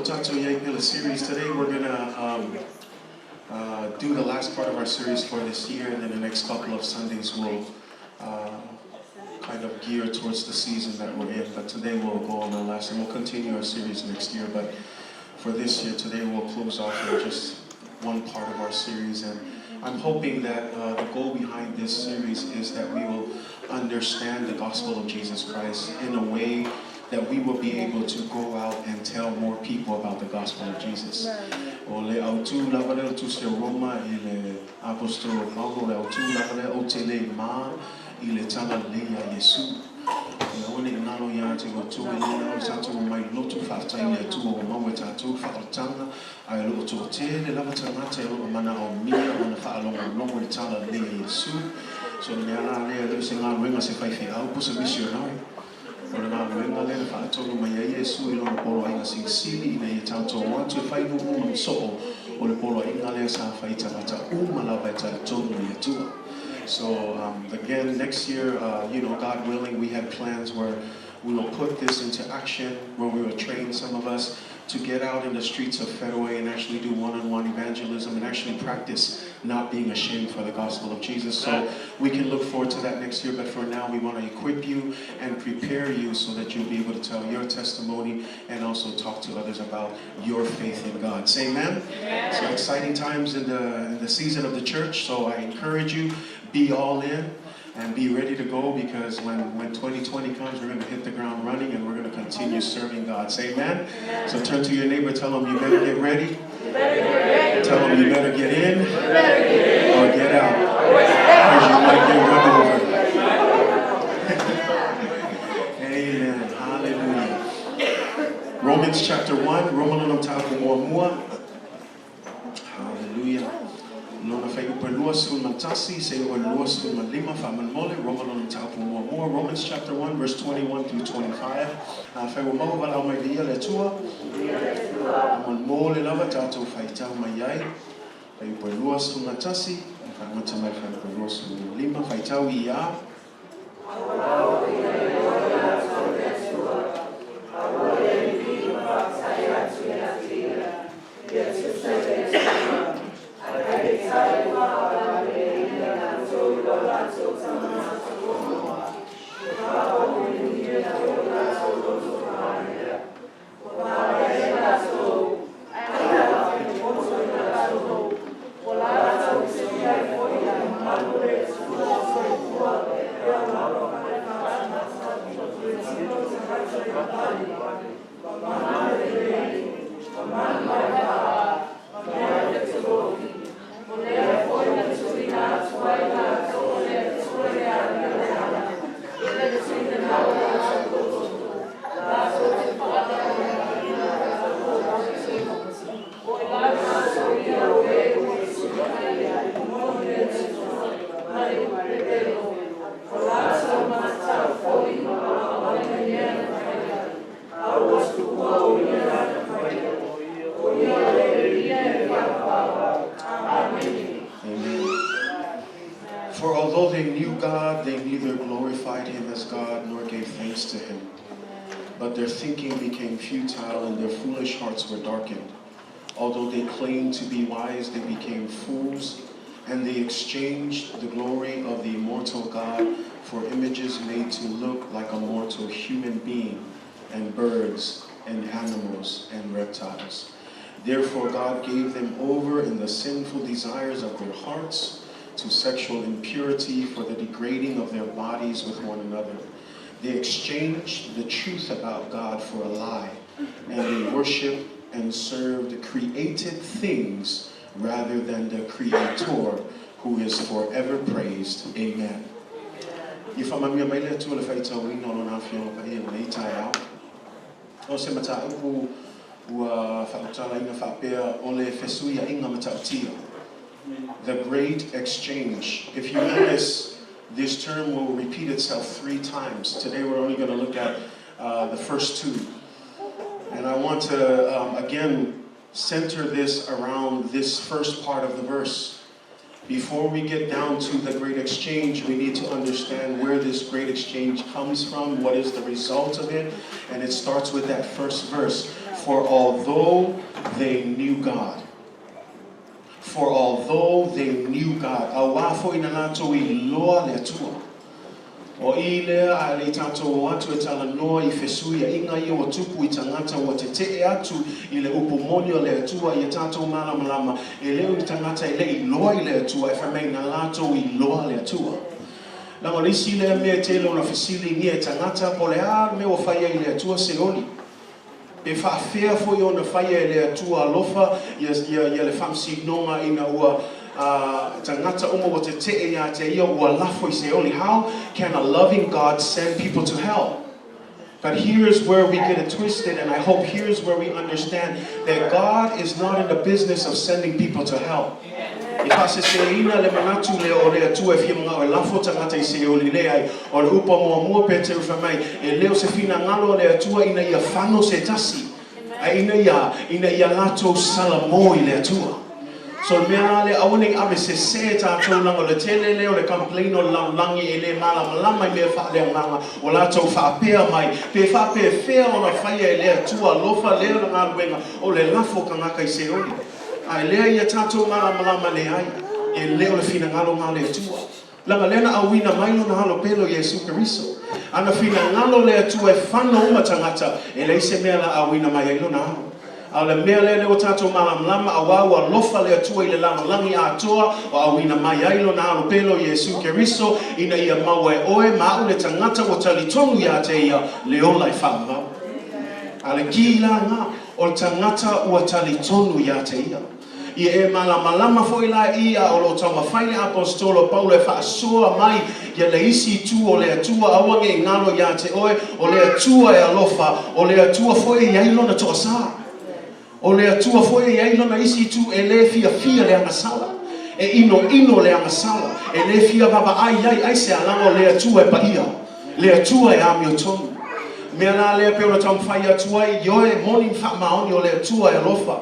series today. We're gonna do the last part of our series for this year, and then the next couple of Sundays we'll kind of gear towards the season that we're in. But today we'll go on the last, and we'll continue our series next year. But for this year, today we'll close off with just one part of our series, and I'm hoping that the goal behind this series is that we will understand the gospel of Jesus Christ in a way that we will be able to go out and tell more people about the gospel of Jesus. Ole autu lavale autu se Roma ile apostolo Paulo le autu lavale otele ma ile tala leia Yesu. Ole nalo ya te autu ile autu mai lotu fata ile tu o maweta tu fatanga ai lotu tele lavatanga te o mana o mia ona fa alongo longo le tala leia Yesu. So le ala le singa wenga se fai fe au pusa missionary. Ona na wenga le fa tonu mai Yesu ilo polo ai sing sili ile tanto watu fai no so o le polo ai ngale sa fai tata la beta tonu le tu. So again, next year, God willing, we have plans where we will put this into action, where we will train some of us to get out in the streets of Fesuia'iga and actually do one-on-one evangelism and actually practice not being ashamed for the gospel of Jesus. So we can look forward to that next year, but for now we want to equip you and prepare you so that you'll be able to tell your testimony and also talk to others about your faith in God. Say amen? Amen. So exciting times in the season of the church, so I encourage you, be all in and be ready to go, because when 2020 comes, we're going to hit the ground running and we're going to continue serving God. Say amen? Amen. So turn to your neighbor, tell them you better get ready. You better get ready. Tell them you better get in, or get out. Because you might get run over. Amen. Hallelujah. Romans chapter 1. Roma Taumua. Hallelujah. Lona fai uperluas un mantasi, se uperluas un malima fa manmole, Roma Taumua. Romans chapter 1, verse 21 through 25. Fai umahu vala mai dia le tua. Manmole lava tato fai tau mai ai. Fai uperluas un mantasi, fai matamai fai uperluas un malima, fai tau ia. For although they knew God, they neither glorified him as God nor gave thanks to him. But their thinking became futile and their foolish hearts were darkened. Although they claimed to be wise, they became fools, and they exchanged the glory of the immortal God for images made to look like a mortal human being, and birds, and animals, and reptiles. Therefore God gave them over in the sinful desires of their hearts to sexual impurity for the degrading of their bodies with one another. They exchanged the truth about God for a lie, and they worshiped and served created things rather than the Creator, who is forever praised. Amen. If I'm a member to the faith of we know na feel pa e nei tai out. O se mata u fautala ina fa pe ole Fesuia'iga Mata'utia. The great exchange. If you notice, this term will repeat itself 3 times. Today we're only going to look at the first 2. And I want to, again, center this around this first part of the verse. Before we get down to the great exchange, we need to understand where this great exchange comes from, what is the result of it, and it starts with that first verse. For although they knew God. For although they knew God. Awafo inanato I loa le tua. O ile a le tato watu e tala noa I Fesuia'iga I o tupu I tangata o te te atu I le upumonio le atua I tato mana malama e leo I tangata I le I loa I le atua e whamei na lato I loa le atua. Nang o lisi le mea tele o na fesili ngia tangata po le a me o whaia I le atua se oli. E whaafea fo I o na whaia I le atua alofa ia le whamsignonga ina ua tangata uma o te te ia te ia ua lafo I se oli. How can a loving God send people to hell? But here's where we get it twisted, and I hope here's where we understand that God is not in the business of sending people to hell. I se se ina le manatu le o le atua e fia mga o lafo tangata I se oli le ai o le upa mua pe te uwhamai e leo se fina ngalo le atua ina ia whano se tasi a ina ia lato salamo I le atua. So mea le awane ave se tātou langa le tele leo le complain o langi e le malama mea whaale nganga o lātou whaapea mai pe whaapea whea o na whaia e lea tua lofa leo na ngā ruenga o le lafo ka ngaka I se oli. Ai lea ia tātou malama le ai e leo le fina ngalo ngā le tua. Langa lena awina mailo na halo pelo Yesu Keriso. Ana fina ngalo le tua e whano uma tangata e le se mea la awina mai ilo na halo. A le mea le o tātou malama a wawa lofa le atua I le lano langi a toa o awina mai ailo na halo pelo Yesu Keriso ina ia maua e oe mau le tangata o talitonu ia te ia le ola I whamau. A le ki la ngā o tangata ua talitonu ia te ia. Ia e malama fo ila ia o lo tama whaile apostolo Paulo e whaasua mai ia le isi tu o le atua awange ngalo ia te oe o le atua e alofa o le atua fo e iailo na toasa. O le atua fo e iailo na isi tu e le fia le angasala. E ino le angasala. E le fia baba ai se alanga o le atua e paia. Le atua e amio tonu. Mea la le pe o na tama whai atua I yoe moni wha maoni o le atua e alofa.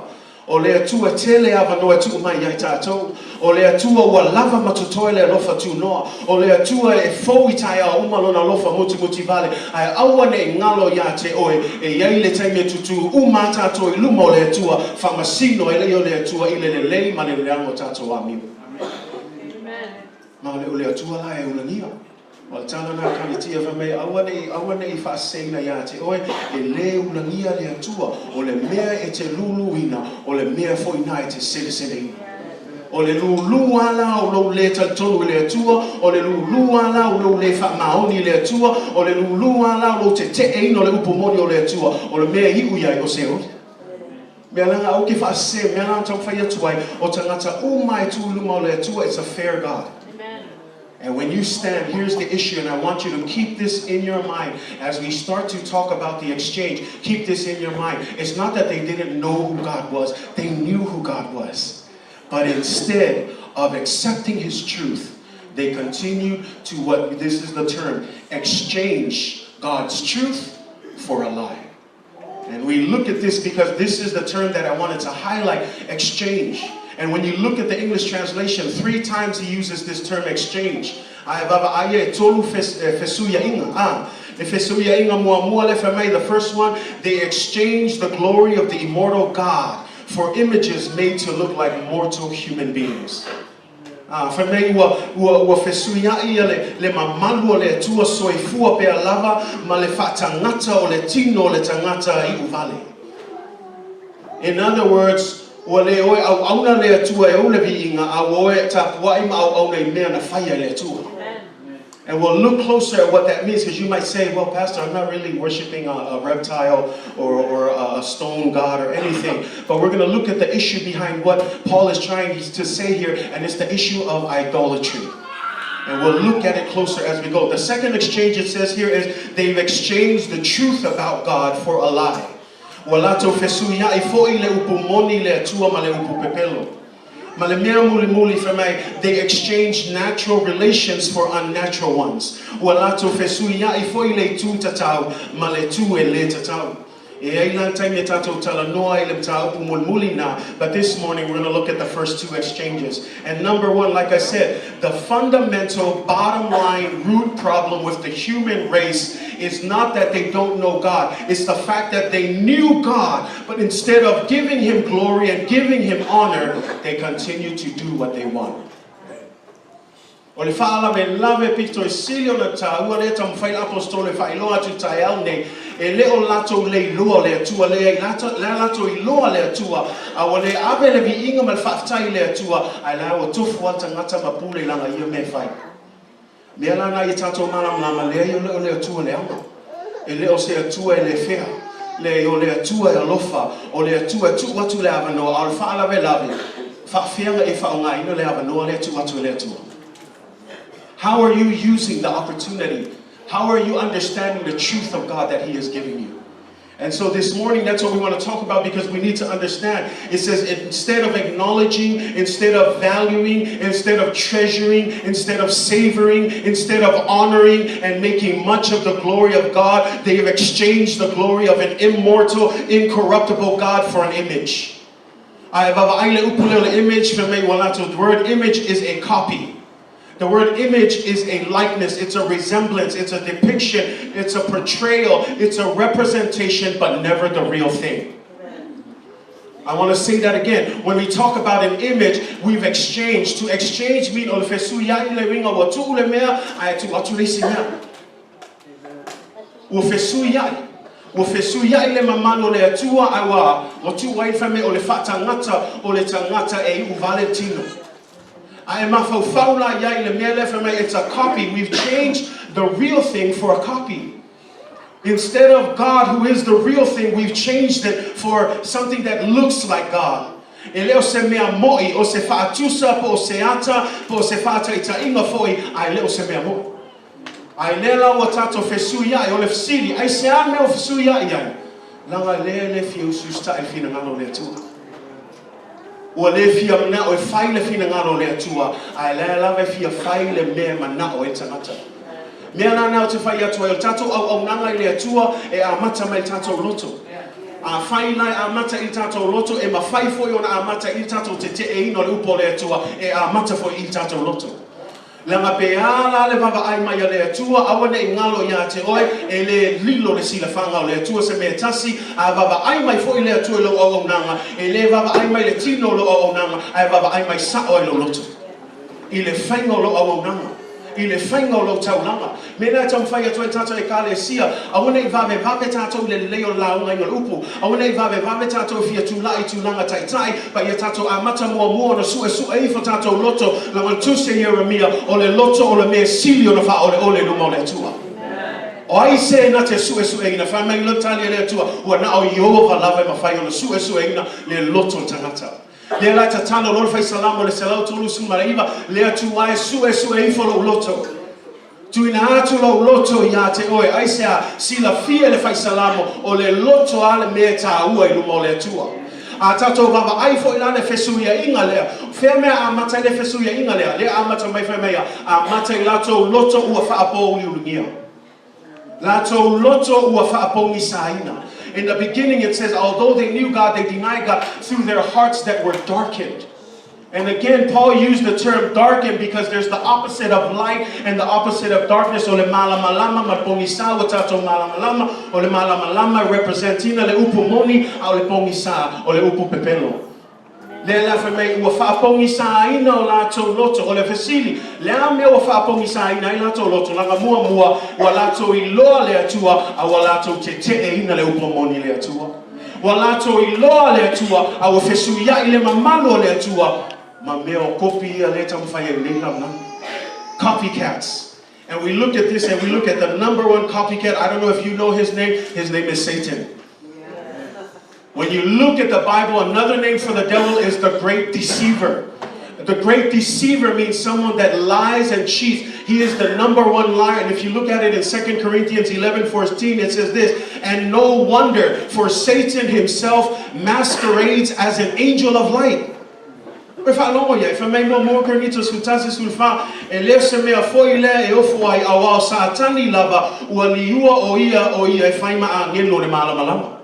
O le atua tele ava no atua mai ai tātou. O le atua ua lava matutoe le lofa tu noa. O le atua e fōi tai a umalo na lofa muti vale. Ai awane ngalo ia te oe e iai le taime tutu uma tātou I luma o le atua. Whamasino e leo le atua I le lei ma le leango tātou amiu. Ma o le atua la e ulangia. O tana na kanitia whamei awane I whaaseina ia te oe e le ulangia le atua o le mea e te luluina o le mea foina e te sele ina. O le lulu ala o lo le talitonu le atua o le lulu ala o lo le whamaoni le atua o le lulu ala o lo te ino le upomoni o le atua o le mea hiu ia o se ori. Mea langa au ki whaase, mea langa tau whai atuai o tangata umai tu luma o le atua, it's a fair God. And when you stand, here's the issue, and I want you to keep this in your mind as we start to talk about the exchange. Keep this in your mind. It's not that they didn't know who God was. They knew who God was. But instead of accepting His truth, they continued to what, this is the term, exchange God's truth for a lie. And we look at this because this is the term that I wanted to highlight, exchange. And when you look at the English translation, 3 times he uses this term exchange. The first one, they exchanged the glory of the immortal God for images made to look like mortal human beings. Whamei ua Fesuia'i le mamalu o le tua soifua pe alava ma le whatangata o le tino o le tangata I uvale. In other words, ua le oe au auna le atua e ole viinga a oe tapuai ma au auna I mea na whaia le atua. And we'll look closer at what that means, because you might say, well, Pastor, I'm not really worshiping a reptile or a stone god or anything. But we're going to look at the issue behind what Paul is trying to say here, and it's the issue of idolatry. And we'll look at it closer as we go. The second exchange it says here is they've exchanged the truth about God for a lie. Walato Fesuia'i fo'i le upumoni le atua ma le upupepelo. They exchanged natural relations for unnatural ones. But this morning we're going to look at the first 2 exchanges. And number 1, like I said, the fundamental bottom line root problem with the human race It's not that they don't know God. It's the fact that they knew God, but instead of giving Him glory and giving Him honor, they continue to do what they want. O le whaala me lave pito e silio na ta ua le tam whai apostole whai loa tu tai au nei e leo lato le lua le atua le lato I loa le atua a wa le abe le vi inga mal whaftai le atua ai la o tufu ata ngata mapule langa ia me whai mea lana I tato manam lama le leo le atua le ama e leo se atua e le whea le o le atua e alofa o le atua tu watu le avanoa a le whaala me lave whawhianga e whaonga ino le avanoa le atua tu le atua. How are you using the opportunity? How are you understanding the truth of God that He has given you? And so this morning, that's what we want to talk about because we need to understand. It says instead of acknowledging, instead of valuing, instead of treasuring, instead of savoring, instead of honoring and making much of the glory of God, they have exchanged the glory of an immortal, incorruptible God for an image. The word image is a copy. The word image is a likeness, it's a resemblance, it's a depiction, it's a portrayal, it's a representation, but never the real thing. I want to say that again. When we talk about an image, we've exchanged. To exchange means o fesuia'iga ringa wa tu'ule mea ai tu atulisi mea. O fesuia'i. O fesuia'i le mamano le atua awa o tu waifame o le whatangata o le tangata e u Valentino. It's a copy. We've changed the real thing for a copy. Instead of God, who is the real thing, we've changed it for something that looks like God. Ua le fia mana o whai le fina ngaro le atua ai le lawe fia whai le mea mana o e tangata mea nana o te whai atua o tato au nanga I le atua e a mata mai tato loto a whai nai a mata I tato loto e ma whai foi ona a mata I tato te e ino le upo le atua e a mata foi I tato loto langa pe ala le baba ai mai le atua awane I ngalo ia te oe e le lilo le sila whanga o le atua se me tasi a baba ai mai foi le atua lo o nanga e le baba ai mai le tino lo o nanga ai baba ai mai sa o lo loto I le whainga lo o nanga I le whainga lo taulanga mena tam whai atua tato e kale sia awane I vave tato le leo launga I ngol upu awane I vave tato fia tulai tulanga tai pa ia tato a mata mua na sue e fo tato loto la mantuse Jeremia o le loto o le mea silio na wha o le luma o le atua o ai se na te sue ina wha mai lotali le atua ua na o Yehova lave ma whai o le sue ina le loto tangata le la tatano lor fai salamo le salau tolu sumaraiva le atu ai sue I fo lo loto tu ina atu lo loto ia te oe ai se a sila fia le fai salamo o le loto ale mea ta ua I luma o le atua a tato baba ai fo ina le fesuia'iga lea fea mea a mata le fesuia'iga lea le a mata mai fai mea a mata I lato loto ua whaapo uliulingia lato loto ua whaapo isaina. In the beginning it says, although they knew God, they denied God through their hearts that were darkened. And again, Paul used the term darkened because there's the opposite of light and the opposite of darkness. Ole malamalama mapongisa watato malamalama. Ole malamalama representina le upu moni au le pongisa ole upu pepelo. Le la feme ua whaapongisa ina o lato loto o le fesili. Le ame ua whaapongisa ina I lato loto. Langa mua ua lato I loa le atua a ua lato te ina le upu moni le atua. Ua lato I loa le atua a ua fesuia'i le mamalo le atua. Copycats. And we look at this and we look at the number one copycat. I don't know if you know his name. His name is Satan. When you look at the Bible, another name for the devil is the great deceiver. The great deceiver means someone that lies and cheats. He is the number one liar. And if you look at it in 2 Corinthians 11:14, it says this, and no wonder, for Satan himself masquerades as an angel of light. If I know ya, if I may no more cornitos kutasi sulfa, elese me afoile e ofuai awa satani lava ualiua oia e faima angelo de malamalama.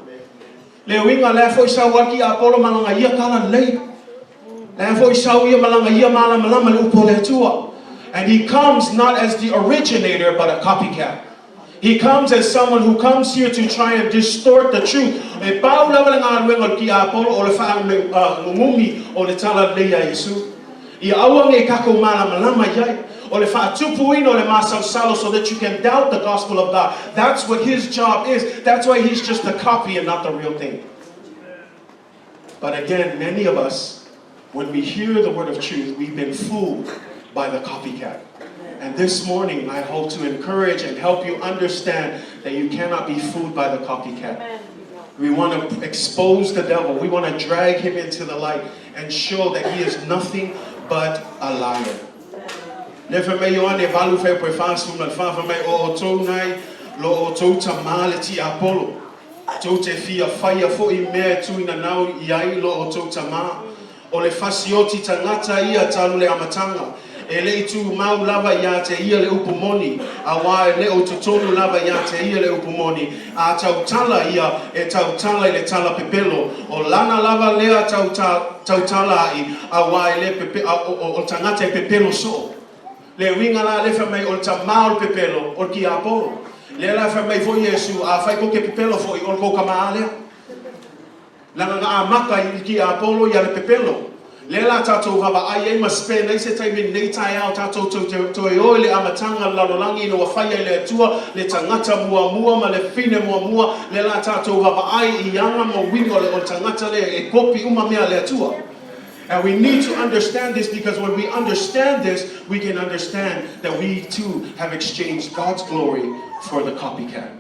Le winga le foi sa waki apolo malanga ia kala lei. Le foi sa ia malanga ia malamalama le upole tua. And he comes not as the originator but a copycat. He comes as someone who comes here to try and distort the truth. E pau lava nga ngol ki Apollo o le fa ngumi o le tala le ya Yesu. I awang e kako malama yai o le fa tupuino le masalo so that you can doubt the gospel of God. That's what his job is. That's why he's just a copy and not the real thing. But again, many of us, when we hear the word of truth, we've been fooled by the copycat. And this morning, I hope to encourage and help you understand that you cannot be fooled by the copycat. We want to expose the devil. We want to drag him into the light and show that he is nothing but a liar. Ele tu mau lava ya te ia le upumoni awa le o tutonu lava ya te ia le upumoni a tautala ia e tautala le tala pepelo o lana lava lea tautala i awa le pepe o tangata pepelo so le winga la le famai o tamau pepelo o ki Apollo le la famai fo Yesu a fai ko ke pepelo fo i o ko kamale langa nga maka i ki Apollo ya le pepelo Lela tato vava ai must spend they say time in nei tai out tato to ole amatanga lalolangi no wafaya le tua le tangata mua ma le fine mua lela tato vava ai ianga mo wingo le tangata le e kopi uma mea le tua. And we need to understand this because when we understand this, we can understand that we too have exchanged God's glory for the copycat.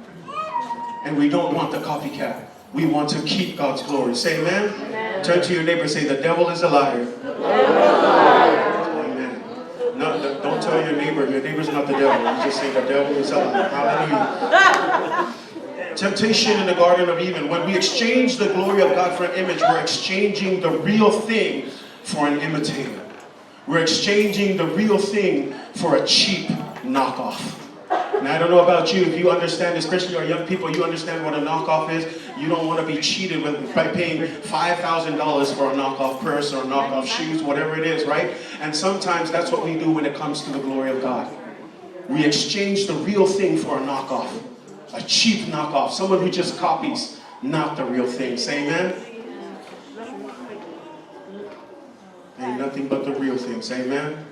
And we don't want the copycat. We want to keep God's glory. Say amen. Amen. Turn to your neighbor and say, the devil is a liar. The devil is a liar. Amen. No, don't tell your neighbor's not the devil. You just say the devil is a liar. Hallelujah. Temptation in the Garden of Eden. When we exchange the glory of God for an image, we're exchanging the real thing for an imitator. We're exchanging the real thing for a cheap knockoff. Now, I don't know about you, if you understand, especially our young people, you understand what a knockoff is. You don't want to be cheated by paying $5,000 for a knockoff purse or knockoff shoes, whatever it is, right? And sometimes that's what we do when it comes to the glory of God. We exchange the real thing for a knockoff, a cheap knockoff, someone who just copies, not the real thing. Say amen? Ain't nothing but the real thing. Say amen?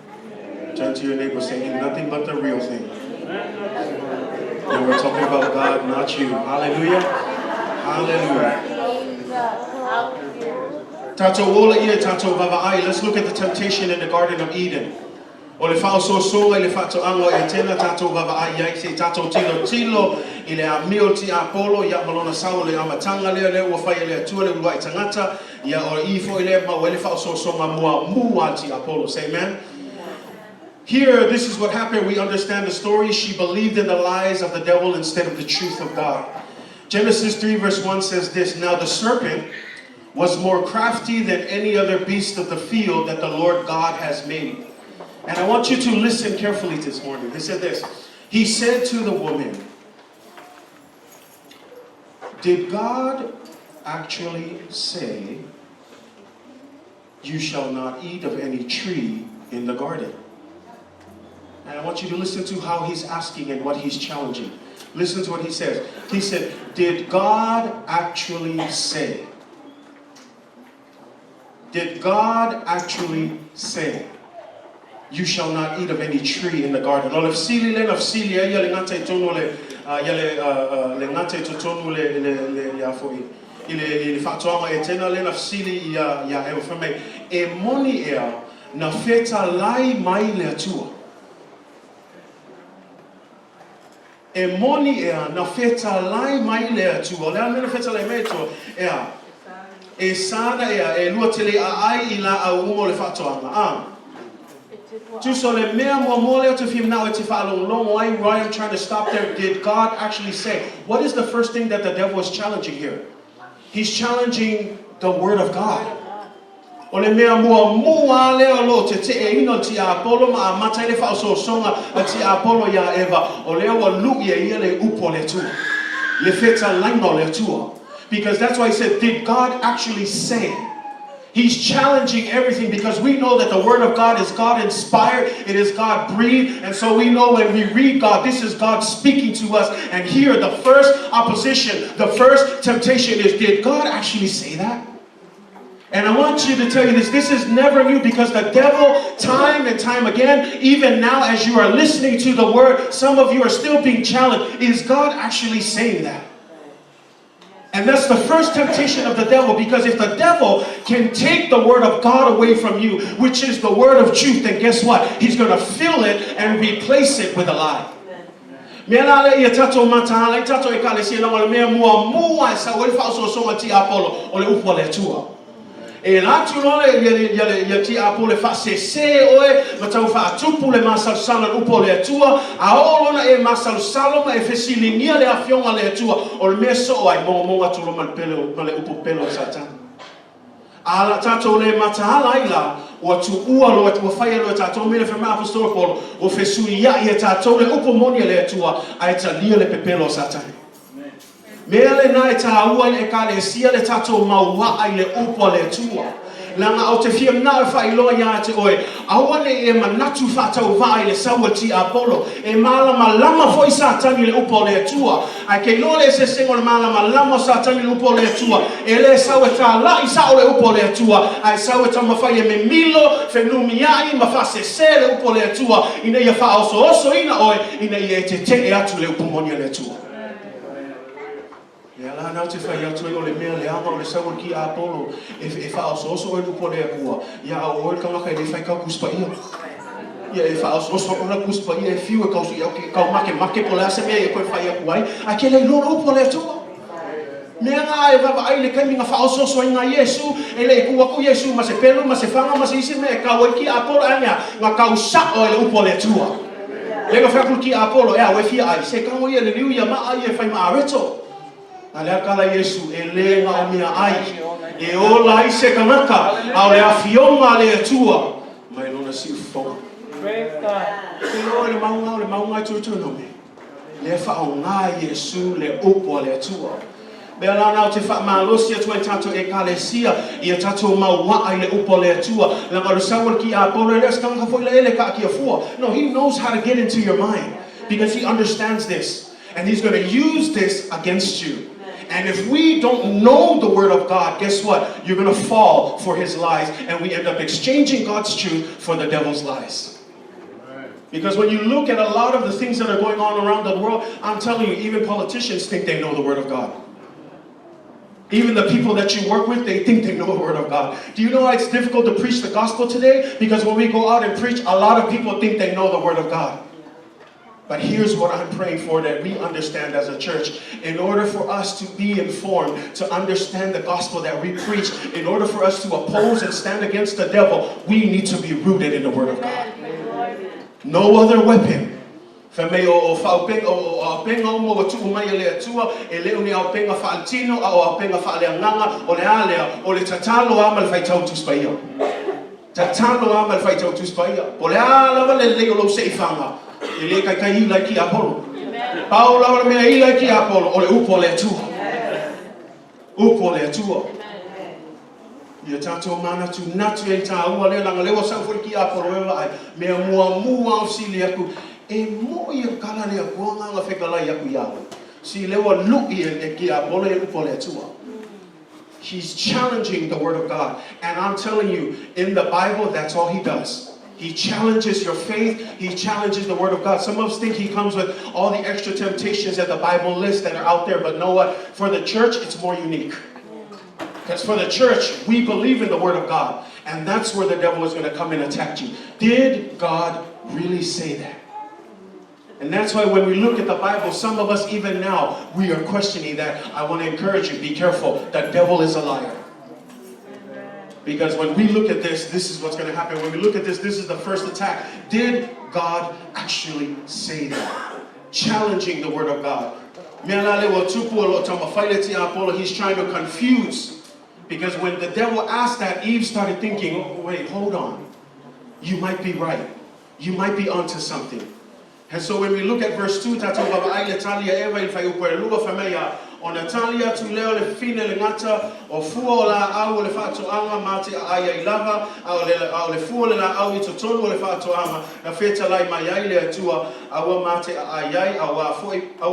Turn to your neighbor, say, ain't nothing but the real thing. And we're talking about God, not you. Hallelujah. Hallelujah. Let's look at the temptation in the Garden of Eden. Say amen. Here, this is what happened. We understand the story. She believed in the lies of the devil instead of the truth of God. Genesis 3 verse 1 says this, now the serpent was more crafty than any other beast of the field that the Lord God has made. And I want you to listen carefully this morning. He said this, he said to the woman, did God actually say, you shall not eat of any tree in the garden? And I want you to listen to how he's asking and what he's challenging. Listen to what he says. He said, did God actually say? Did God actually say, you shall not eat of any tree in the garden? Emonia na feta lai mai le tu o le na feta le meto e sana e luatele ai ila au le fatoanga tu so le mea mo mole to film now it's follow long why I'm trying to stop there. Did God actually say? What is the first thing that the devil is challenging here? He's challenging the word of God. Ole mea mua le lo te ino ti Apollo ma matai le fa so songa ti Apollo ya Eva ole wa lu ye le upo le tu le feta lango le tu, because that's why he said, did God actually say? He's challenging everything because we know that the Word of God is God-inspired. It is God-breathed. And so we know when we read God, this is God speaking to us. And here, the first opposition, the first temptation is, did God actually say that? And I want you to tell you this. This is never new because the devil, time and time again, even now as you are listening to the Word, some of you are still being challenged. Is God actually saying that? And that's the first temptation of the devil, because if the devil can take the Word of God away from you, which is the Word of truth, then guess what? He's going to fill it and replace it with a lie. E la tu no le ti apole fa se oe matau fa tupu le masal sala upole tua a olona e masal saloma e fesilingia le afionga le tua o le meso ai mo atu man pelo male upo pelo satan ala tato le matahala ila o tu ua lo tu faia lo tato me le fema apostol Paul o fesuia'iga tato le upo monia le tua ai talia le pepelo satan. Mele na ta ua le kale sia le tato maua ai le upo le tua. Langa o te fia na fa ilo ya te oe. Awane e manatu fa tau vai le saua ti Apollo. E malama foi satani le upo le tua. Ai ke lole se sengo le malama satani le upo le tua. E le saua ta la i sa le upo le tua. Ai saua ta mafai me milo fenumiai ma fa se le upo le tua. Ina ia fa oso ina oe ina ia te atu le upo monia le tua. Ya la na te fai atu o le mea le ama o le saua ki Apollo e fa oso o le upo le akua. Ya o le kanga kai le fai ka kuspa ia. Ya e fa oso o le kuspa ia e fiu e kausu ia kau make po le ase mea e koe fai akuai. A ke le lona upo le atua. Mea ngā e vava ai le kai minga fa oso i ngā Yesu e le kua ku Yesu ma se pelo ma se fanga ma se isi mea kau e ki Apollo anga ngā kau sa o le upo le atua. Le ka whakul ki Apollo e a we fia ai se kau ia le liu ia ma ai e fai ma areto. Alea kala Yesu e le ngā mea ai e ola i se kanaka au le afionga le atua mai lona si ufonga le maunga i tuituna me le whao ngā Yesu le upo le atua Bea la nau te whaamalosi atua i tato e kalesia i a tato maua ai le upo le atua langa le saua ki Apollo e le stanga foi le ele ka ki fua. No, he knows how to get into your mind because he understands this and he's going to use this against you. And if we don't know the Word of God, guess what? You're going to fall for his lies. And we end up exchanging God's truth for the devil's lies. Because when you look at a lot of the things that are going on around the world, I'm telling you, even politicians think they know the Word of God. Even the people that you work with, they think they know the Word of God. Do you know why it's difficult to preach the gospel today? Because when we go out and preach, a lot of people think they know the Word of God. But here's what I'm praying for that we understand as a church. In order for us to be informed, to understand the gospel that we preach, in order for us to oppose and stand against the devil, we need to be rooted in the Word of God. No other weapon. Ele kai ila ki Apollo. Paula ora mea ila ki Apollo o le upo le atua. Upo le atua. Ia tato mana tu natu e ta ua le langa lewa sa fo ki Apollo e ai mea mua o sili aku e mo ia kala le aku nga fekala ia ku ia. Si lewa luki e ki Apollo e upo le atua. He's challenging the Word of God. And I'm telling you, in the Bible, that's all he does. He challenges your faith. He challenges the Word of God. Some of us think he comes with all the extra temptations that the Bible lists that are out there. But know what? For the church, it's more unique. Because for the church, we believe in the Word of God. And that's where the devil is going to come and attack you. Did God really say that? And that's why when we look at the Bible, some of us even now, we are questioning that. I want to encourage you, be careful. The devil is a liar. Because when we look at this, this is what's going to happen. When we look at this, this is the first attack. Did God actually say that? Challenging the Word of God. He's trying to confuse. Because when the devil asked that, Eve started thinking, oh, wait, hold on. You might be right. You might be onto something. And so when we look at verse 2, O Natalia tu leo le fine le ngata o fua o la au le whaatoanga mate a aia I lava au le fua le la au I totonu o le whaatoanga na wheta lai mai ai le atua aua mate a aiai aua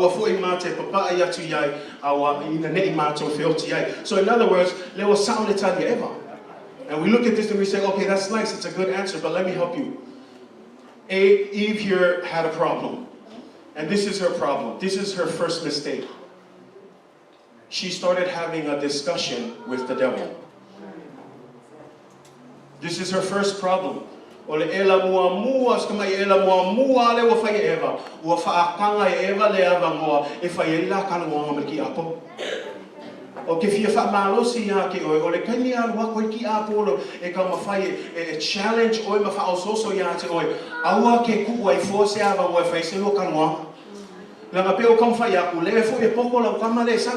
foi mate papa ai atu iai aua ina nei mato whioti ai. So in other words, leo saule tali eva. And we look at this and we say, okay, that's nice, it's a good answer, but let me help you. Eve here had a problem. And this is her problem. This is her first mistake. She started having a discussion with the devil. This is her first problem. Ole ela mua mua skama ela mua mua le wa fai eva. Wa fa kanga eva le ava mo e fai la kana mo ki apo. O ke fia fa malosi ya ke o le kani al wa ko ki apo e ka ma fai e challenge o ma fa ososo ya te o aua ke ku wa force ava mo fai se lo kana mo. La nga pe o kam fai aku le fo e poko la kama le sa.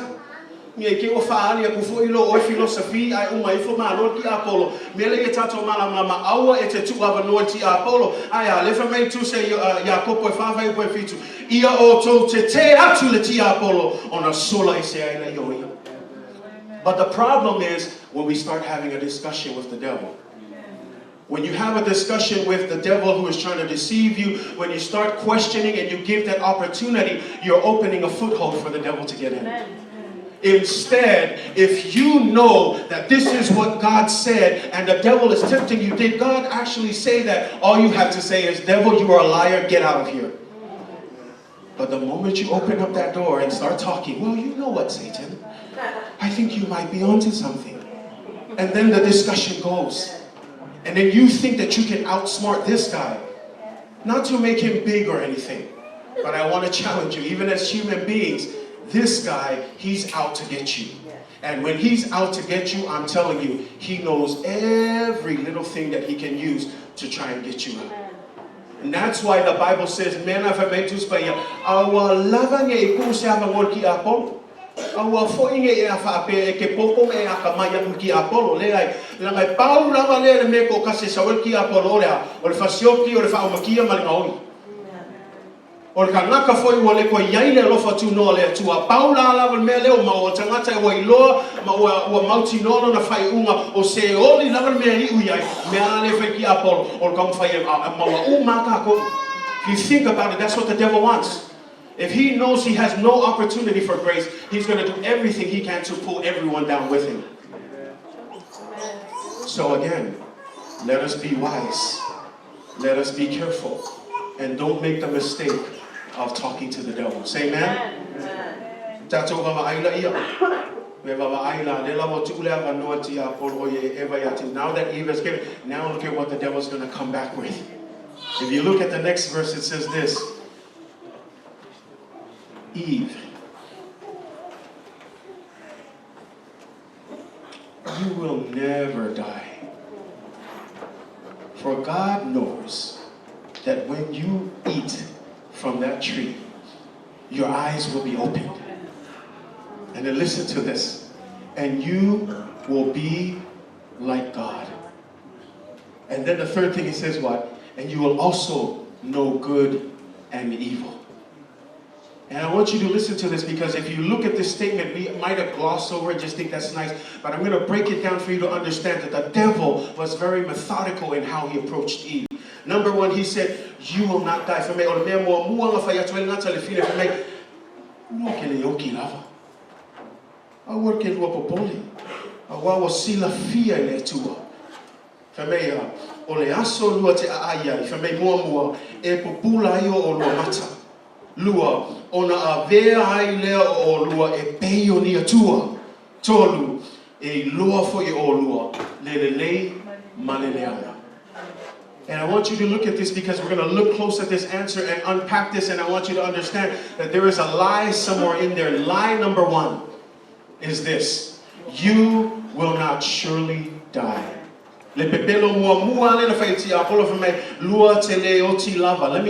Me ke o faali ku fo ilo o philosophy ai o mai fo malo ki apolo me le tato mala mama aua e te tu ava no ti apolo ai ale fa mai tu se ya kopo fa fa po fitu ia o to te atu le ti apolo ona sola I se ai na yo. But the problem is when we start having a discussion with the devil. When you have a discussion with the devil who is trying to deceive you, when you start questioning and you give that opportunity, you're opening a foothold for the devil to get in. Instead, if you know that this is what God said and the devil is tempting you, did God actually say that? All you have to say is, devil, you are a liar, get out of here. But the moment you open up that door and start talking, well, you know what, Satan? I think you might be onto something. And then the discussion goes. And then you think that you can outsmart this guy. Not to make him big or anything, but I want to challenge you, even as human beings, this guy, he's out to get you. And when he's out to get you, I'm telling you, he knows every little thing that he can use to try and get you out. And that's why the Bible says, "Mena fermentus paya awa lavanga ikusiama ngorki apolo awa foinge e afa pe ke poko e akamaya ngorki apolo le ai la ngai pau lava le me ko kase sawelki apolo le o le fasioki o le fa makia malingaoi o le kanaka foi o le ko yai le lofa tu no le tu a paula lava me le o ma o tangata e wailoa ma o mauti no na fai unga o se o li lava me I uyai me ale fe ki apolo o kam fai ma o maka ko. If you think about it, that's what the devil wants. If he knows he has no opportunity for grace, he's going to do everything he can to pull everyone down with him. So again, let us be wise. Let us be careful. And don't make the mistake of talking to the devil. Say amen? Now that Eve has given, now look at what the devil's going to come back with. If you look at the next verse, it says this. Eve, you will never die. For God knows that when you eat from that tree, your eyes will be opened. And then listen to this. And you will be like God. And then the third thing he says what? And you will also know good and evil. And I want you to listen to this, because if you look at this statement, we might have glossed over it, just think that's nice. But I'm going to break it down for you to understand that the devil was very methodical in how he approached Eve. Number one, he said, you will not die. Lua ona a vea ai lea o lua e peio ni atua tolu e lua foi o lua lelelei maleleana. And I want you to look at this, because we're going to look close at this answer and unpack this, and I want you to understand that there is a lie somewhere in there. Lie number one is this: you will not surely die. Let me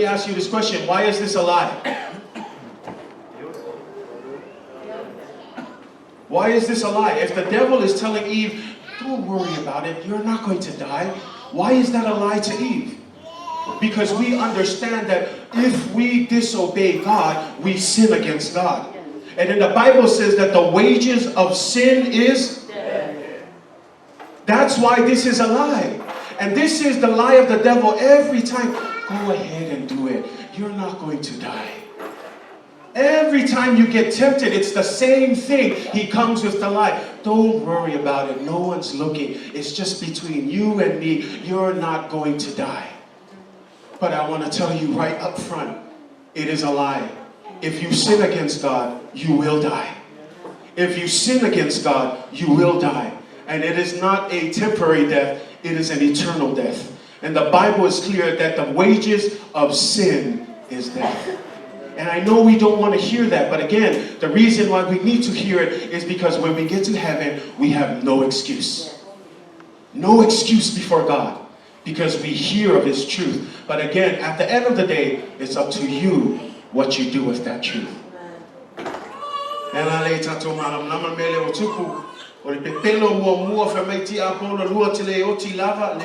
ask you this question. Why is this a lie? Why is this a lie? If the devil is telling Eve, don't worry about it, you're not going to die. Why is that a lie to Eve? Because we understand that if we disobey God, we sin against God. And then the Bible says that the wages of sin is death. That's why this is a lie. And this is the lie of the devil every time. Go ahead and do it. You're not going to die. Every time you get tempted, it's the same thing. He comes with the lie. Don't worry about it. No one's looking. It's just between you and me. You're not going to die. But I want to tell you right up front, it is a lie. If you sin against God, you will die. If you sin against God, you will die. And it is not a temporary death. It is an eternal death. And the Bible is clear that the wages of sin is death. And I know we don't want to hear that, but again, the reason why we need to hear it is because when we get to heaven, we have no excuse. No excuse before God, because we hear of His truth. But again, at the end of the day, it's up to you what you do with that truth. O le pepelo mua fa mai ti apolo lua te le oti lava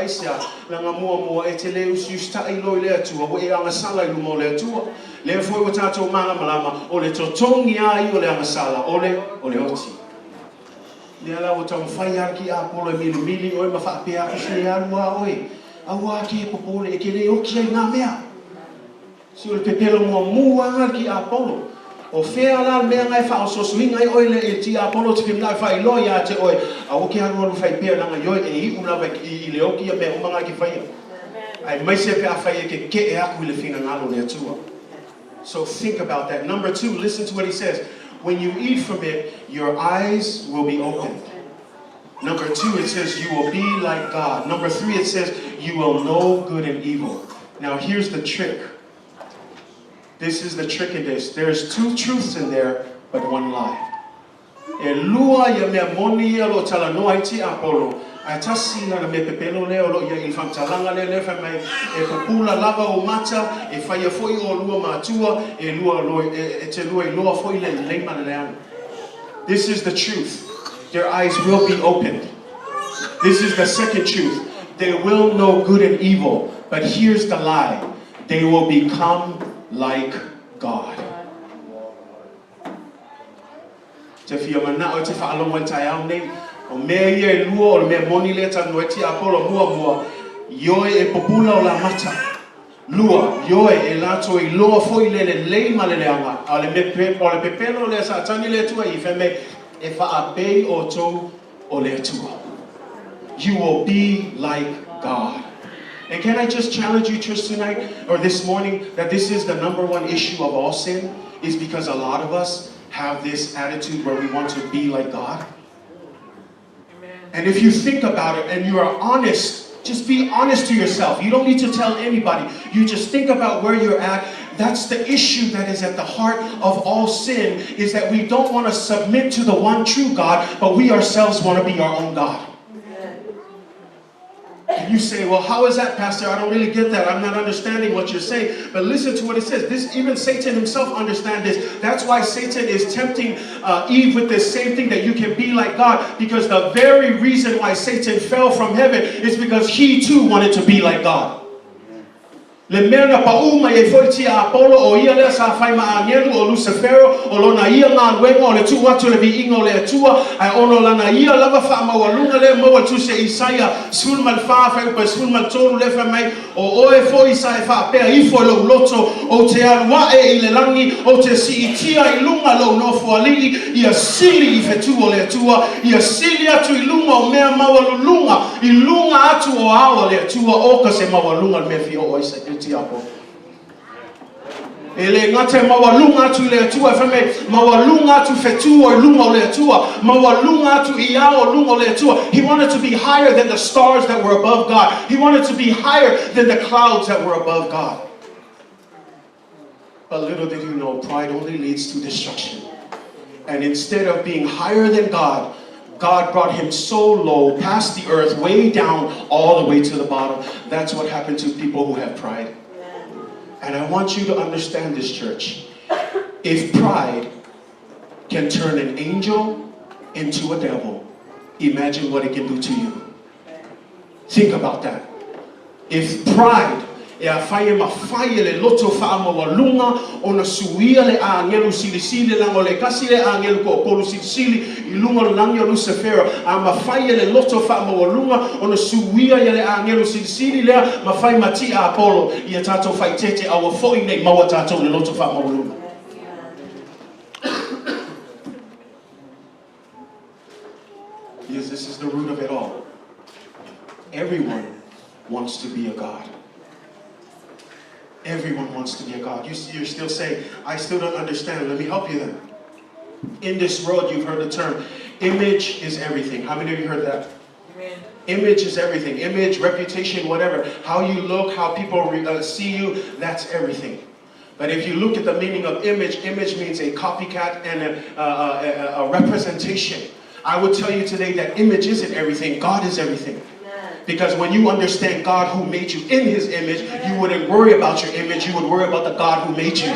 aisia langa mua e te le usta I lo le atua o e anga sala I lumo le atua le foi o tato manga malama o le totongi ai o le anga sala o le oti le ala o tau fai arki apolo mili o e mafa pe a se alua oi aua ki popole e ke le oki ai na mea si o le pepelo mua arki apolo o fea la mea ngai fa o sosuinga I oile e ti apolo te fimna fa I lo ya te oi a o ke anu fai pe na yo e I una va I le oki me o manga ki fai ai mai se pe a fai ke e aku le fina ngalo le tua. So think about that. Number 2, listen to what he says. When you eat from it, your eyes will be opened. Number 2, it says you will be like God. Number 3, it says you will know good and evil. Now here's the trick. This is the trick in this. There's 2 truths in there, but 1 lie. E lua ya me moni lo tala no aiti apolo. Ai tasi na me pepelo le lo ya il famtalanga le fa mai e popula lava o mata e fai foi o lua matua e lua lo e te lua I lua foi le mana. This is the truth. Their eyes will be opened. This is the second truth. They will know good and evil. But here's the lie. They will become like God. Te fia mana o te whaalong wa tai au nei o mea ia lua o mea moni le tanu e ti apolo mua ioe e popula o la mata lua ioe e lato I loa foi le leima le leanga o le pepelo le sa tani le tua I feme e whaapei o tou o le tua. You will be like God. And can I just challenge you, church, tonight or this morning, that this is the number 1 issue of all sin, is because a lot of us have this attitude where we want to be like God. Amen. And if you think about it and you are honest, just be honest to yourself. You don't need to tell anybody. You just think about where you're at. That's the issue that is at the heart of all sin, is that we don't want to submit to the one true God, but we ourselves want to be our own God. And you say, well, how is that, Pastor? I don't really get that. I'm not understanding what you're saying. But listen to what it says. Even Satan himself understands this. That's why Satan is tempting Eve with this same thing, that you can be like God. Because the very reason why Satan fell from heaven is because he too wanted to be like God. Le mea na pauma e foi tia Apolo o ia le sa fai ma angelu o Lucifero o lona ia ngā luenga o le tu watu le vi ingo le tua ai ono lana ia lava wha mawalunga le mawa tu se Isaia sul mal wha fai upa sul mal tolu le wha mai o oe foi sa e wha pea I foi lo loto o te alua e I le langi o te si itia I lunga lo no fualili ia sili I fetu o le tua ia sili atu I lunga o mea mawalunga I lunga atu o awa le tua o ka se mawalunga me fi o oisa ele ngate mawalunga tu le tua feme mawalunga tu fetu o lunga le tua mawalunga tu ia o lunga le tua. He wanted to be higher than the stars that were above God. He wanted to be higher than the clouds that were above God. But little did he know, pride only leads to destruction. And instead of being higher than God, God brought him so low, past the earth, way down, all the way to the bottom. That's what happened to people who have pride. And I want you to understand this, church. If pride can turn an angel into a devil, imagine what it can do to you. Think about that. If pride E a whai e mawhai le loto whaamawalunga o na suia le a angelu silisili lango le kasi le a angelu ko polu silisili I lunga langi o Lucifera. A mawhai le loto whaamawalunga o na suia le a angelu silisili lea mawhai mati a Apollo I a tatou whai tete a wa foi nei maua tatou le loto whaamawalunga. Yes, this is the root of it all. Everyone wants to be a God. Everyone wants to be a God. You're still saying, I still don't understand. Let me help you then. In this world, you've heard the term, image is everything. How many of you heard that? Amen. Image is everything. Image, reputation, whatever. How you look, how people see you, that's everything. But if you look at the meaning of image, image means a copycat and a representation. I would tell you today that image isn't everything. God is everything. Because when you understand God who made you in His image, you wouldn't worry about your image. You would worry about the God who made you.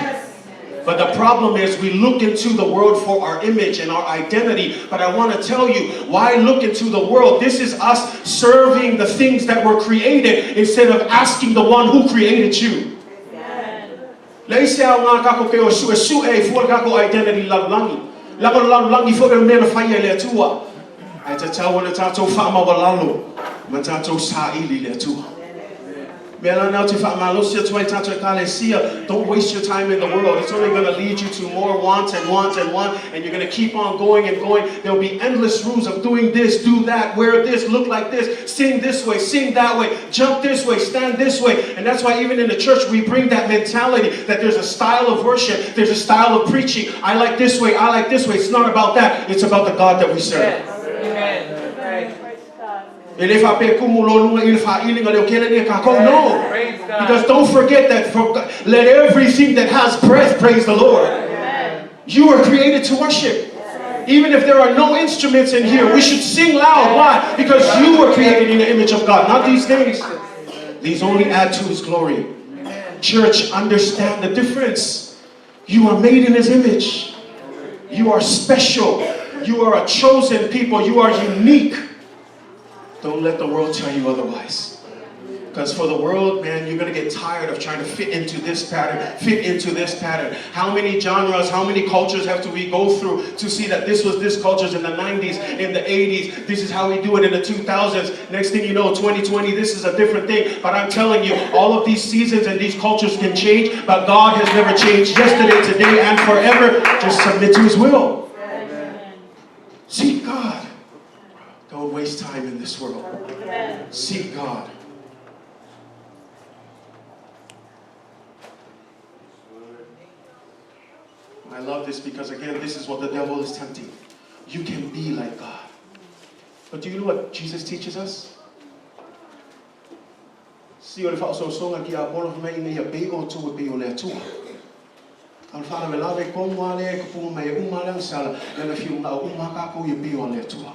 But the problem is we look into the world for our image and our identity. But I want to tell you, why look into the world? This is us serving the things that were created instead of asking the one who created you. Identity langi for the men of fire tua. I tell when the tato fama walalo, matato sa ili le tua. Don't waste your time in the world. It's only going to lead you to more wants and wants and want, and you're going to keep on going and going. There will be endless rules of doing this, do that, wear this, look like this, sing this way, sing that way, jump this way, stand this way. And that's why even in the church we bring that mentality that there's a style of worship, there's a style of preaching. I like this way, I like this way. It's not about that. It's about the God that we serve. Yes. Amen. No, because don't forget that let everything that has breath praise the Lord. Amen. You were created to worship. Even if there are no instruments in here, we should sing loud. Why? Because you were created in the image of God, not these things. These only add to His glory. Church, understand the difference. You are made in His image. You are special. You are a chosen people. You are unique. Don't let the world tell you otherwise. Because for the world, man, you're going to get tired of trying to fit into this pattern, fit into this pattern. How many genres, how many cultures have we go through to see that this was this cultures in the 90s, in the 80s, this is how we do it in the 2000s. Next thing you know, 2020, this is a different thing. But I'm telling you, all of these seasons and these cultures can change, but God has never changed yesterday, today, and forever. Just submit to His will. Seek God. Don't waste time in this world. Seek God. I love this because, again, this is what the devil is tempting. You can be like God. But do you know what Jesus teaches us? See what if I so song aquí a bono me in a bego to a bego le tua. Al fala me lave con wale ku me umala sala na fi una umaka ko ye bego le tua.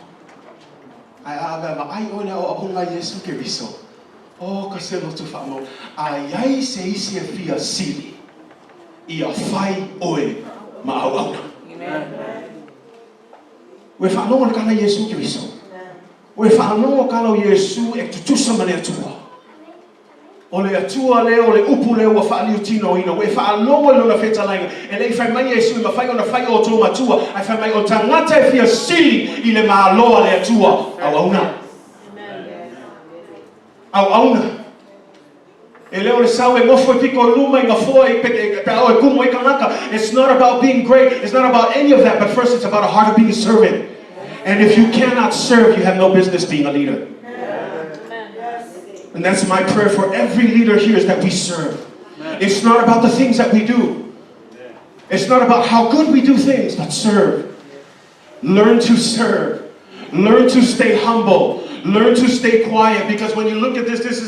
Ai ava ai ona o hunga Yesu Kristo. Oh, kasi no tu famo. Ai se isi fia sili. Ia fai oe ma'awana. Amen. We whanonga kala Yesu Kristo. We whanonga kala Yesu e tutusa mane atua. O le atua le o le upu le ua whaaliu tino ina. We whanonga le na feta lainga. E le whai mai Yesu I mawhai o na whai o tō matua. Ai whai mai o tangata e fia sili I le maaloa le atua. Au auna. Au auna. It's not about being great. It's not about any of that. But first, it's about a heart of being a servant. And if you cannot serve, you have no business being a leader. And that's my prayer for every leader here is that we serve. It's not about the things that we do. It's not about how good we do things, but serve. Learn to serve. Learn to stay humble. Learn to stay quiet, because when you look at this, this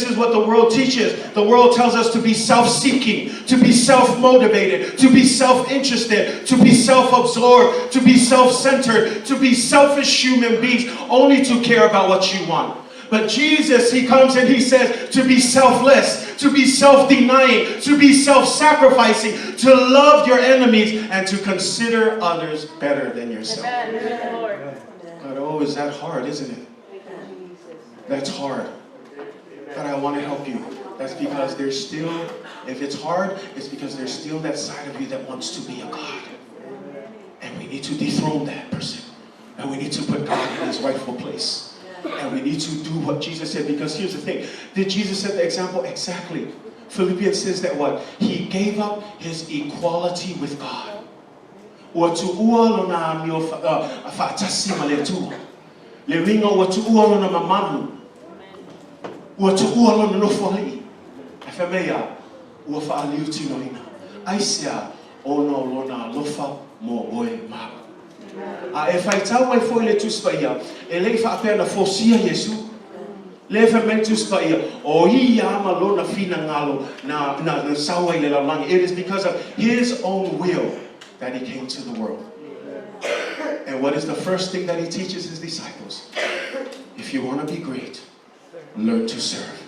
is what the world teaches. The world tells us to be self-seeking, to be self-motivated, to be self-interested, to be self-absorbed, to be self-centered, to be selfish human beings, only to care about what you want. But Jesus, He comes and He says to be selfless, to be self-denying, to be self-sacrificing, to love your enemies, and to consider others better than yourself. But oh, is that hard, isn't it? That's hard. But I want to help you. That's because there's still, if it's hard, it's because there's still that side of you that wants to be a God. And we need to dethrone that person. And we need to put God in his rightful place. And we need to do what Jesus said, because here's the thing. Did Jesus set the example? Exactly. Philippians says that what? He gave up his equality with God. Ua tuua lona mio whaatasi ma le tua. Le ringa ua tuua lona mamanu. Ua tuua lona nofali. E whamea ua whaaliuti noina. Aisea ono lona lofa mo oe mau. E whaitau ai foi le tuspaia. E lei whaapea na fosia Yesu. Le whamea tuspaia. O ia ama lona fina ngalo na sawa i le laulangi. It is because of his own will that he came to the world. And what is the first thing that he teaches his disciples? If you want to be great, learn to serve.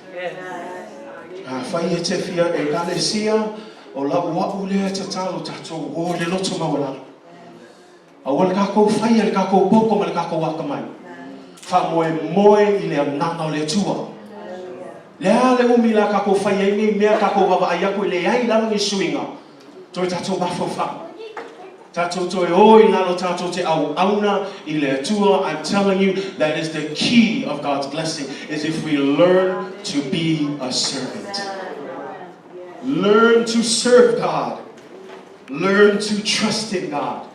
Whaia te fia e galesia o la ua ule te talo tatou o le loto mawala. A wale kako whaia le kako poko ma le kako wakamai. Wha moe I le nanga o le tua. Lea le umi la kako whaia I mea kako wawa ayako I le ai lalo I suinga. Toi tatou bafo wha. Tatou toi oi lalo tatou te au auna I le tua. I'm telling you, that is the key of God's blessing, is if we learn to be a servant. Learn to serve God. Learn to trust in God.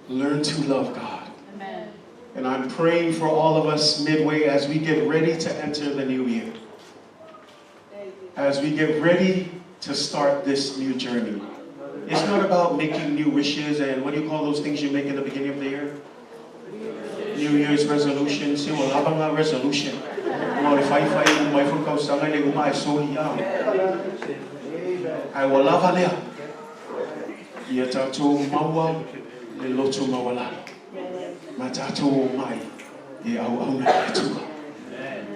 Learn to love God. Amen. And I'm praying for all of us, Midway, as we get ready to enter the new year. As we get ready to start this new journey. It's not about making new wishes and what do you call those things you make in the beginning of the year? New Year's resolutions. See, wala ba nga resolution? Mga refai-fai kung may full kausangan ay umay soli yaw. Ay wala ba liya? Iya tato mawa le loto mawala. Matato umay. E au na ituka.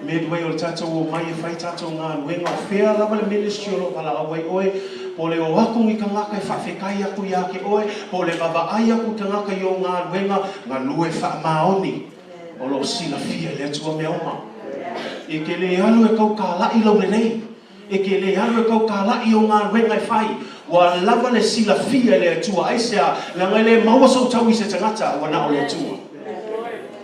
Midway o tato umay e fai tato nga wenga fea laba le ministry o pala away oe. Pole o wakong I kangaka e whawhekai aku I ake oe. Pole babaai aku kangaka I o ngā wenga ngā lue whaamaoni. O lo sila fia le atua me oma. E ke le alu e kau kālai lau le nei. E ke le alu e kau kālai o ngā wenga e whai. Wa lava le sila fia le atua. Aisea, langa le maua sau tau I se tangata wa na o le atua.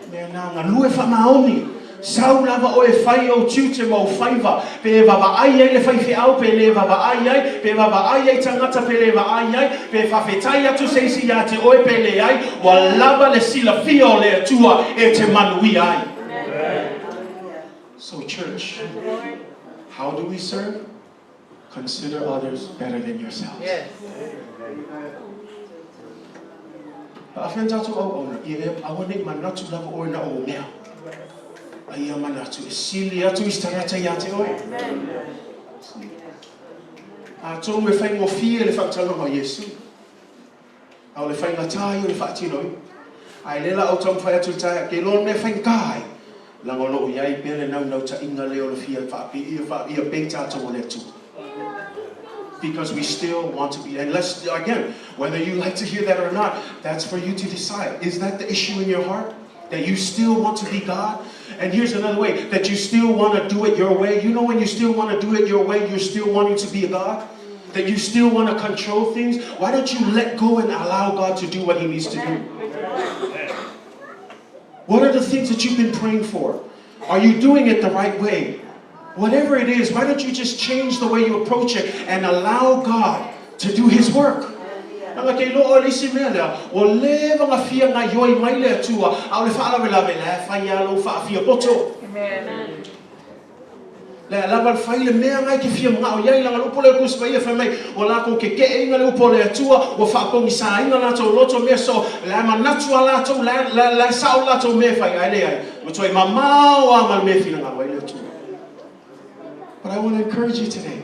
Mea nā ngā lue whaamaoni. Sau lava o e whai o tiute mo whaiva. Pe baba ai ai le whai whiau, pe le baba ai ai, pe baba ai ai tangata pe le baba ai ai, pe whawhetai atu seisi ia te oe pe le ai, wa lava le sila fia o le atua e te manui ai. So church, how do we serve? Consider others better than yourselves. Yes. Afen tatu au ona, I want to manatu lava o na o mea. Ai manatu e sili atu I starata ia te oe. A tō me whai ngofia le whakatalo ma Yesu. Au le whai ngatai o le whaatinoi. Ai lela au tam whai atu tai ke lon me whai kai. Langolo iai pere nau ta inga leo le fia whaapi ia beita to o le tu. Because we still want to be, and let's, again, whether you like to hear that or not, that's for you to decide. Is that the issue in your heart? That you still want to be God? And here's another way, that you still want to do it your way. You know when you still want to do it your way, you're still wanting to be a God? That you still want to control things? Why don't you let go and allow God to do what He needs to do? What are the things that you've been praying for? Are you doing it the right way? Whatever it is, why don't you just change the way you approach it and allow God to do His work? Nga kei loa lisi mea lea, o le wanga fia ngā ioi mai lea tua, au le whaalawe lawe lea, whai alo wha fia poto. Amen. Lea lawa le whai le mea ngai ke fia mga o iai langa lupo lea kuspa ia whai mai, o lako ke ke inga le upo lea tua, o whaakongi sa inga lato loto mea so, lea manatua lato, lea sao lato mea whai ai lea, o toi mamao ama mea fina ngā wai lea tua. But I want to encourage you today,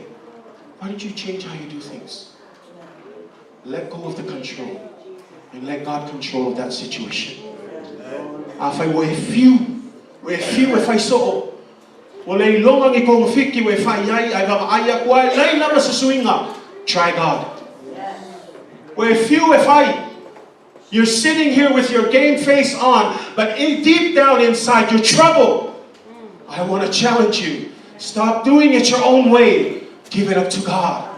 why don't you change how you do things? Let go of the control and let God control that situation. If I saw, try God. If you're sitting here with your game face on, but deep down inside you're troubled, I want to challenge you. Stop doing it your own way. Give it up to God.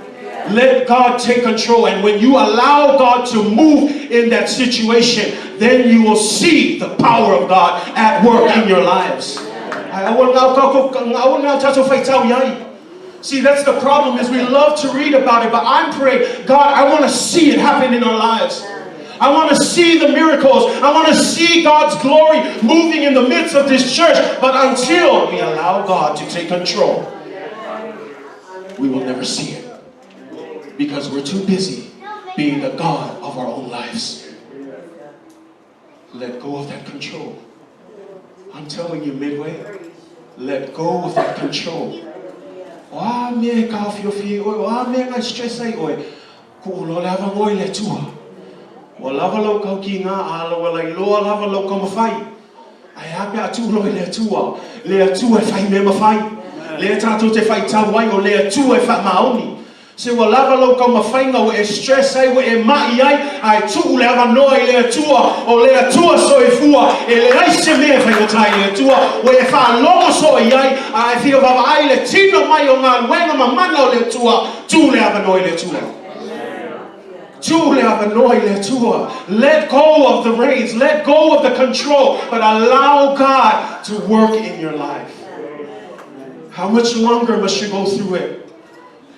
Let God take control. And when you allow God to move in that situation, then you will see the power of God at work in your lives. See, that's the problem, is we love to read about it, but I'm praying, God, I want to see it happen in our lives. I want to see the miracles. I want to see God's glory moving in the midst of this church. But until we allow God to take control, we will never see it. Because we're too busy being the God of our own lives. Let go of that control. I'm telling you, Midway, let go of that control. Se wa lava lo ka mafainga o e stress ai o e mai ai tu le ava noi le tua o le tua soifua e le ai se me fa tai le tua o e fa longo so ai fio va ai le tino mai o nga wenga mamana o le tua tu le ava noi le tua tu le ava noi le tua. Let go of the reins, let go of the control, but allow God to work in your life. How much longer must you go through it?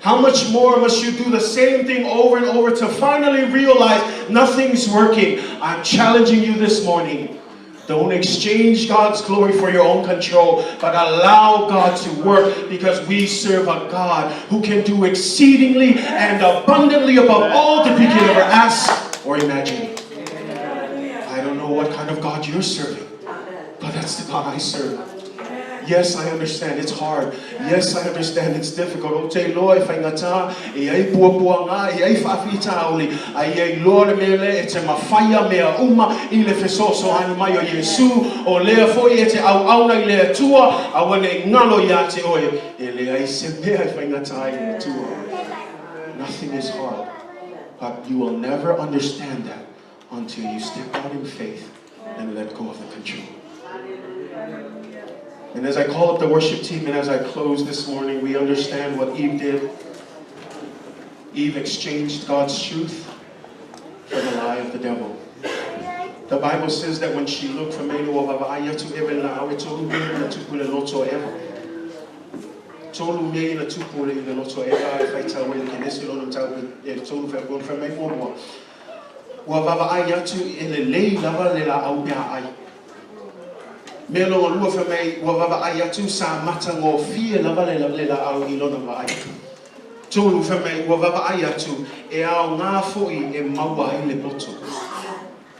How much more must you do the same thing over and over to finally realize nothing's working? I'm challenging you this morning. Don't exchange God's glory for your own control, but allow God to work, because we serve a God who can do exceedingly and abundantly above all that we can ever ask or imagine. I don't know what kind of God you're serving, but that's the God I serve. Yes, I understand it's hard. Yes, I understand it's difficult. O te loa whai ngata, e ai pua ngā, e ai whawhita oli, ai loa me le, e te mawhaia mea uma, i le whesoso ani mai o Yesu, o lea foi e te au auna i lea tua, a wane ngalo ia te oe, e le ai se mea i whai ngata i le tua. Nothing is hard, but you will never understand that until you step out in faith and let go of the control. And as I call up the worship team and as I close this morning, we understand what Eve did. Eve exchanged God's truth for the lie of the devil. The Bible says that when she looked for Menu of Avaya to Evan, I told me to put a lot of ever. Told me to put a lot of ever. If I tell when can this alone tell me, told me going from my home. Wavaya to Ele Lava Lela Aubia. Melo lua fa mai wa vava ai atu sa mata ngo fia lava le au I lona vai. Tolu fa mai wa vava ai atu e au ngā foi e maua ai le poto.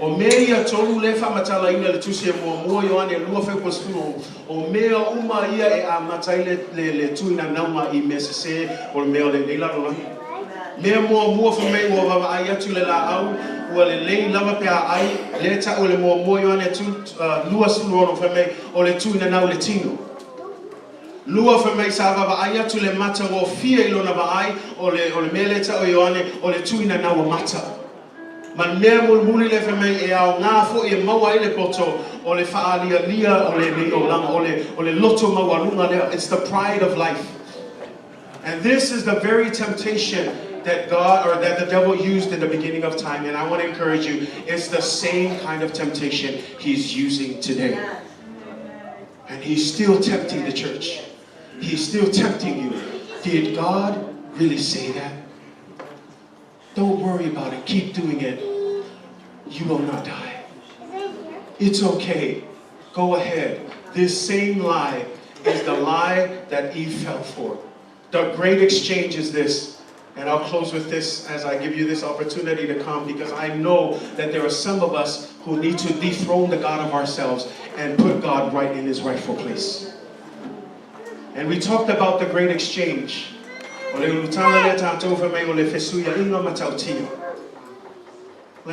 O mea tolu le fa matala ina le tusi e mua yoane lua fa posfuno. O mea uma ia e a matai le tuina nauma I mesese o mea le leila rola. Mea mua fa mai wa vava ai atu le la au. Ua le lei lava pea ai, le ta o le mua yoane tu lua suluono fa mai o le tuina nau le tino. Lua fa mai sa vava ai atu le mata o fia I lona va ai o le mea le ta o yoane o le tuina nau mata. Man mea mulmuli le fa mai e au ngā fo e maua I le poto o le whaalia lia o le leo langa o le loto maua lunga lea. It's the pride of life. And this is the very temptation that God or that the devil used in the beginning of time, and I want to encourage you, it's the same kind of temptation he's using today. And he's still tempting the church. He's still tempting you. Did God really say that? Don't worry about it. Keep doing it. You will not die. It's okay. Go ahead. This same lie is the lie that Eve fell for. The great exchange is this. And I'll close with this as I give you this opportunity to come, because I know that there are some of us who need to dethrone the God of ourselves and put God right in his rightful place. And we talked about the great exchange. Let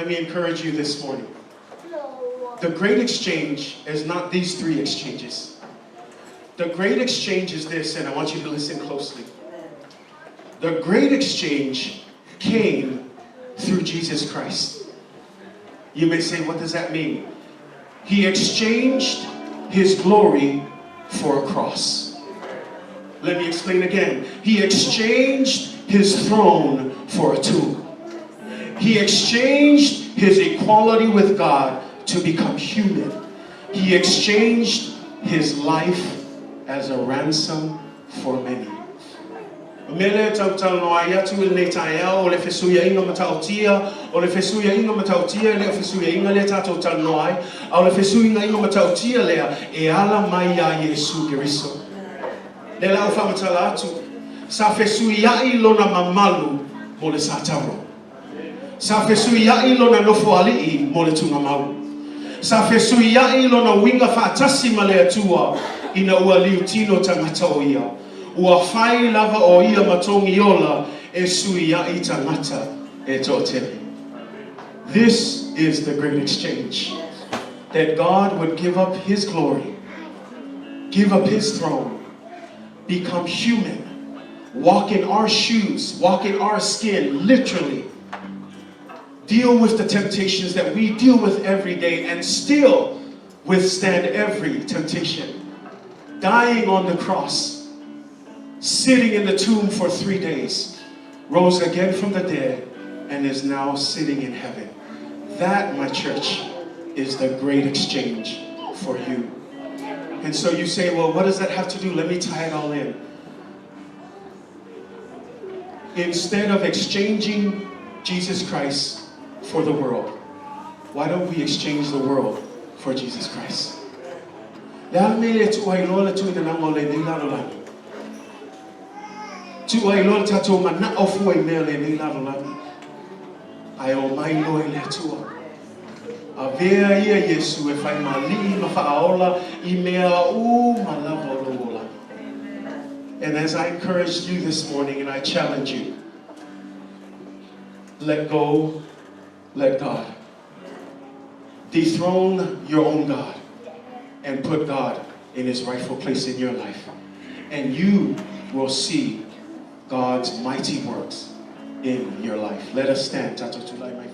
me encourage you this morning. The great exchange is not these three exchanges. The great exchange is this, and I want you to listen closely. The great exchange came through Jesus Christ. You may say, what does that mean? He exchanged his glory for a cross. Let me explain again. He exchanged his throne for a tomb. He exchanged his equality with God to become human. He exchanged his life as a ransom for many. Mele tau no ai atu nei taia o le Fesuia'iga Mata'utia, o le Fesuia'iga Mata'utia le Fesuia'iga le tatou tau no ai, au le Fesuia'iga Mata'utia lea e ala mai a Yesu Keriso. Le lau whamatala atu, sa Fesuia'i lona mamalu mo le sātaro. Sa Fesuia'i lona nofo ali'i mo le tunga mau. Sa Fesuia'i lona winga whaatasi ma le atua ina ua liu tino tangata o ia. Ua whai lava o ia matongi ola e suia'i tangata e tōtele. This is the great exchange. That God would give up his glory, give up his throne, become human, walk in our shoes, walk in our skin, literally. Deal with the temptations that we deal with every day and still withstand every temptation. Dying on the cross, sitting in the tomb for 3 days, rose again from the dead, and is now sitting in heaven. That, my church, is the great exchange for you. And so you say, well, what does that have to do? Let me tie it all in. Instead of exchanging Jesus Christ for the world, why don't we exchange the world for Jesus Christ? Tu ai lor tatou mana o foi mele nei lalo lalo. Ai o mai loi le tua. A vea ia Yesu e fai mali ma whaaola I mea ma lava o lola. And as I encourage you this morning and I challenge you, let go, let God. Dethrone your own God and put God in his rightful place in your life. And you will see God's mighty works in your life. Let us stand. Tato tulai mai